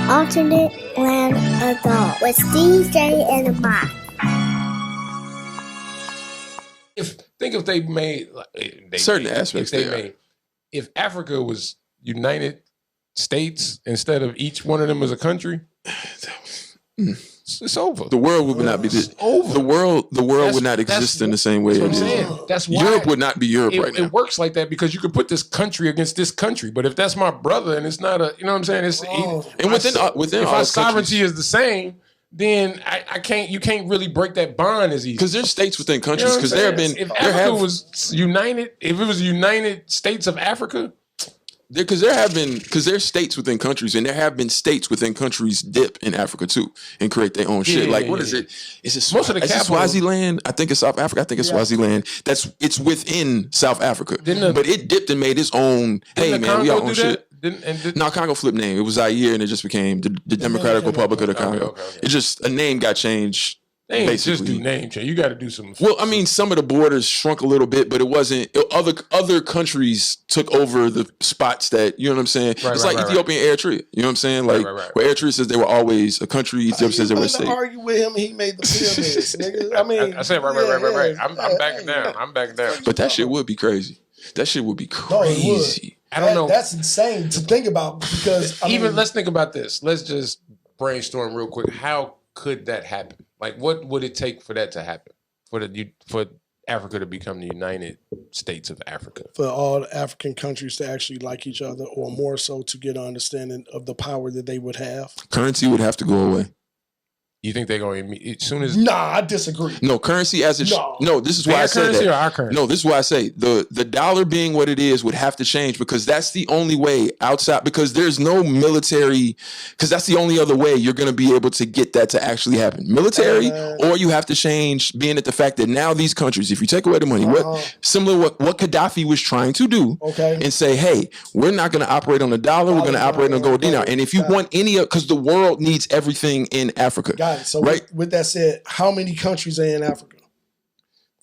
Alternate Land Adult with DJ and Mike. If they made certain aspects, if Africa was United States instead of each one of them as a country, it's over. The world would not be this. Over. The world would not exist in the same way. That's what I'm saying. That's why Europe would not be Europe right now. It works like that because you could put this country against this country, but if that's my brother and it's not you know what I'm saying? And within if our our sovereignty countries, is the same, then I can't. You can't really break that bond as easy because there's states within countries. Because there have been. If Africa was united, if it was United States of Africa. Because there's states within countries, and there have been states within countries dip in Africa too and create their own shit. Like, what is it? Is it most of the capital, Swaziland? I think it's South Africa. I think it's Swaziland. It's within South Africa, but it dipped and made its own. Hey man, we got own shit. No, Congo flipped name. It was Zaire, and it just became the Democratic Republic of the Congo. Okay. It just a name got changed. They ain't just do name change. You got to do some. Well, I mean, some of the borders shrunk a little bit, but it wasn't. Other countries took over the spots that, you know what I'm saying. It's like Ethiopia and Eritrea. You know what I'm saying? Like where Eritrea says they were always a country, Ethiopia says they were a state. Argue with him, he made the pyramids, nigga. I mean, I said right. I'm backing down. I'm backing down. But that shit would be crazy. That shit would be crazy. I don't know. That's insane to think about because let's think about this. Let's just brainstorm real quick. How could that happen? Like, what would it take for that to happen? For Africa to become the United States of Africa? For all the African countries to actually like each other, or more so to get an understanding of the power that they would have? Currency would have to go away. You think they're going to as soon as? Nah, I disagree. No, currency as it. No, this is why I say that. Or our currency? No, this is why I say the dollar being what it is would have to change because that's the only way outside. Because there's no military. Because that's the only other way you're going to be able to get that to actually happen. Military, or you have to change. Being at the fact that now these countries, if you take away the money, similar what Gaddafi was trying to do, and say, hey, we're not going to operate on the dollar. We're going to operate on gold dinar. And if you want any of, because the world needs everything in Africa. So with that said, how many countries are in Africa?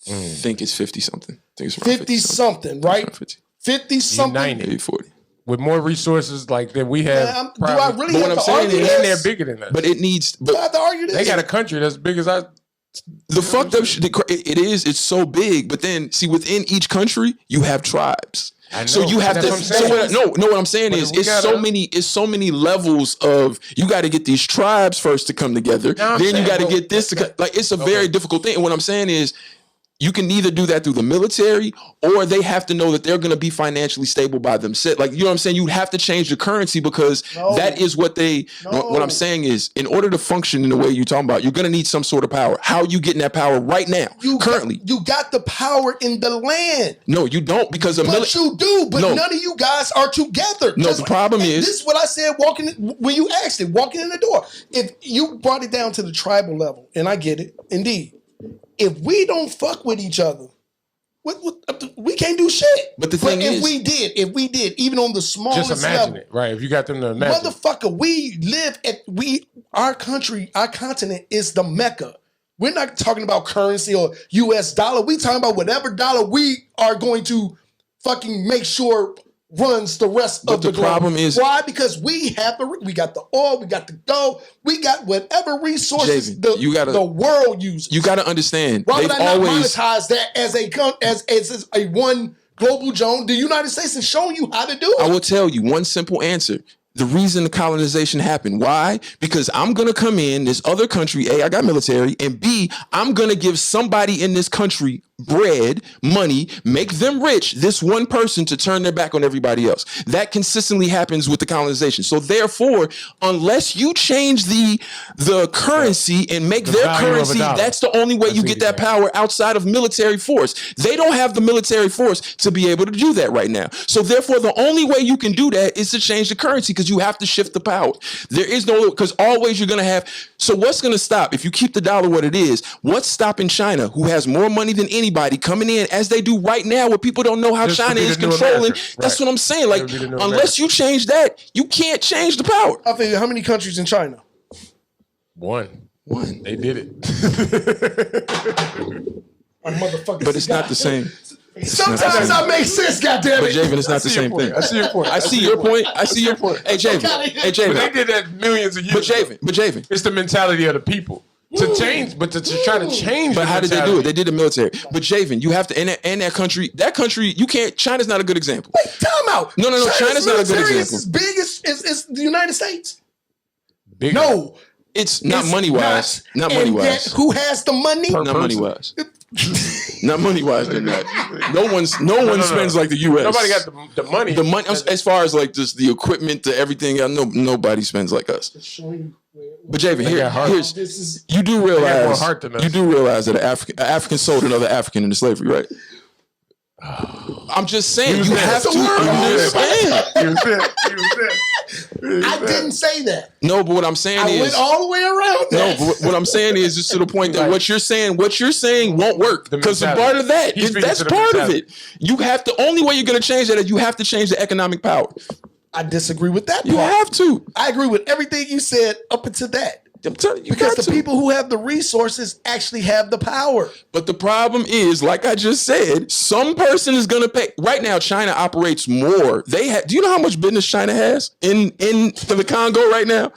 I think it's 50 something. I think it's around 50 something, right? 50 something. Maybe 40. With more resources like that we have. Do I really have to argue this? And they're bigger than us. But it needs. Do I have to argue this? They got a country that's big as us. The fucked up shit, it's so big. But then, see, within each country, you have tribes. So you have to. What I'm saying is, it's so many levels of. You got to get these tribes first to come together. Then you got to get this to like. It's a very difficult thing. And what I'm saying is, you can either do that through the military, or they have to know that they're going to be financially stable by themselves. Like, you know what I'm saying? You have to change the currency because that is what they. What I'm saying is, in order to function in the way you're talking about, you're going to need some sort of power. How are you getting that power right now? Currently, you got the power in the land. No, you don't, because you do, but none of you guys are together. No, the problem is this is what I said. Walking you asked it, walking in the door. If you brought it down to the tribal level, and I get it, indeed. If we don't fuck with each other, we can't do shit. But the thing is, if we did, even on the smallest just imagine level, it, right? If you got them to imagine, motherfucker, we live at our country, our continent is the Mecca. We're not talking about currency or U.S. dollar. We talking about whatever dollar we are going to fucking make sure runs the rest of the globe. Problem is, why? Because we got the oil, we got the gold, we got whatever resources the world uses. You got to understand. Why would I not monetize that as a one global zone? The United States is showing you how to do it. I will tell you one simple answer. The reason the colonization happened. Why? Because I'm going to come in this other country, A, I got military, and B, I'm going to give somebody in this country bread, money, make them rich, this one person to turn their back on everybody else. That consistently happens with the colonization. So therefore, unless you change the currency and make their currency, that's the only way you get that power outside of military force. They don't have the military force to be able to do that right now. So therefore, the only way you can do that is to change the currency because you have to shift the power. There is no, because always you're going to have, so what's going to stop? If you keep the dollar what it is, what's stopping China, who has more money than anybody, coming in as they do right now, where people don't know how China is controlling? That's what I'm saying. Like, unless you change that, you can't change the power. I think, how many countries in China? One. They did it. Motherfucker. But it's not the same. Sometimes I make sense, goddammit. But Javen, it's not the same thing. I see your point. I see your point. I see your point. Hey, Javen. Hey, But they Javen. did that millions of years. But Javen. It's the mentality of the people to change, but to try to change. But the how did they do mentality. it? They did the military. But Javen, you have to, and that country, you can't, China's not a good example. Wait, time out. No, China's not a good military example. is as big as the United States. Bigger. No. It's not it's money wise. Not And money yet, wise. who has the money? Not money wise. Not money wise than that. No one spends like the U.S. Nobody got the money. the money as far as like just the equipment to everything. I know nobody spends like us. But Javen, here's This is you do more realize heart than us. you do realize that an African sold another African into slavery, right? I'm just saying you have to understand. He was there. I didn't say that. No, but what I'm saying I is went all the way around no. that. But what I'm saying is just to the point that Right. what you're saying won't work The because mentality. part of that He's speaking that's to the part of mentality. it. You have to only way you're going to change that is you have to change the economic power. I disagree with that You part. have to. I agree with everything you said up until that. I'm telling you, Because got the to. people who have the resources actually have the power. But the problem is, like I just said, some person is gonna pay. Right now, China operates more. Do you know how much business China has in the Congo right now?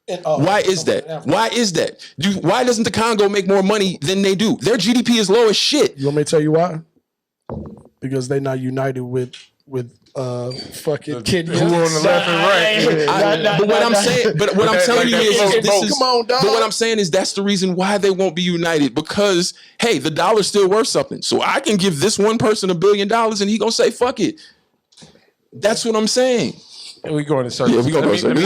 And, Why is that? Why is that? Why doesn't the Congo make more money than they do? Their GDP is low as shit. You want me to tell you why? Because they're not united with fucking Kenya. Who on the left and right? But what I'm saying, but what I'm that- telling like you that is, float this boat. is. Come on, dog. But what I'm saying is, that's the reason why they won't be united. Because hey, the dollar's still worth something. So I can give this one person $1 billion, and he gonna say fuck it. That's what I'm saying. We going in circles. Yeah, we gonna go in circles.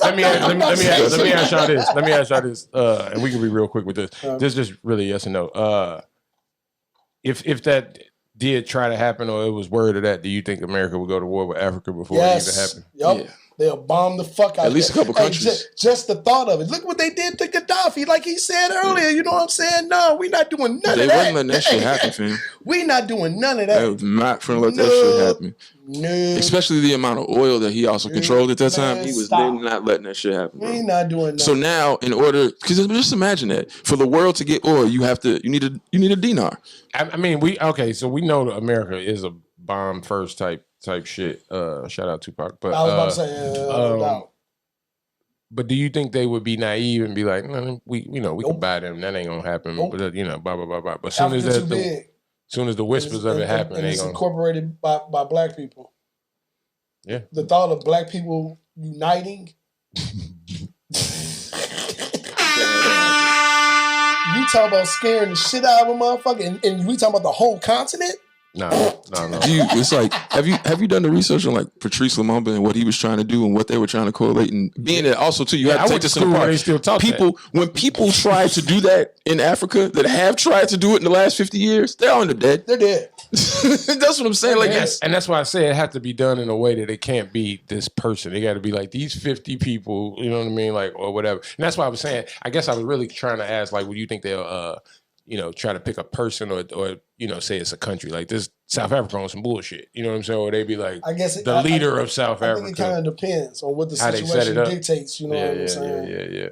Let me ask y'all this. Let me ask y'all this. And we can be real quick with this. This is just really yes and no. If that did try to happen, or it was word of that, do you think America would go to war with Africa before it even happened? Yep. Yeah. They'll bomb the fuck out At least of a couple countries. Just the thought of it. Look what they did to Gaddafi. Like he said earlier, you know what I'm saying? No, we're not doing none They of that. wasn't letting that shit happen, fam. We not doing none of They that. was not finna let that shit happen. No. Especially the amount of oil that he also controlled at that time. Man, He was stop. not letting that shit happen, bro. We not doing that. So now, in order, because just imagine that for the world to get oil, you need a dinar. I mean, so we know that America is a bomb first type shit. Shout out Tupac. But I was about to say, no doubt. But do you think they would be naive and be like, no, we can buy them. That ain't gonna happen. Nope. But blah blah blah blah. But soon as Africa too big. soon as the whispers of it happen, and they it's gonna. incorporated by black people. Yeah. The thought of black people uniting. You talk about scaring the shit out of a motherfucker, and we talking about the whole continent. No. Dude, it's like, have you done the research on like Patrice Lumumba and what he was trying to do and what they were trying to correlate, and being that also too, you I have to take went to this in school where they apart. still taught When people try to do that in Africa, that have tried to do it in the last 50 years, they're all dead. They're dead. That's what I'm saying. Like, Yes. And that's why I say it has to be done in a way that it can't be this person. It got to be like these 50 people, you know what I mean? Like, or whatever. And that's why I was saying, I guess I was really trying to ask, like, would you think they'll, try to pick a person or say it's a country like this? South Africa on some bullshit. You know what I'm saying? Or they be like, I guess the leader of South I Africa. think it kind of depends on what the How they set it situation up. dictates. You know what I'm saying? Yeah.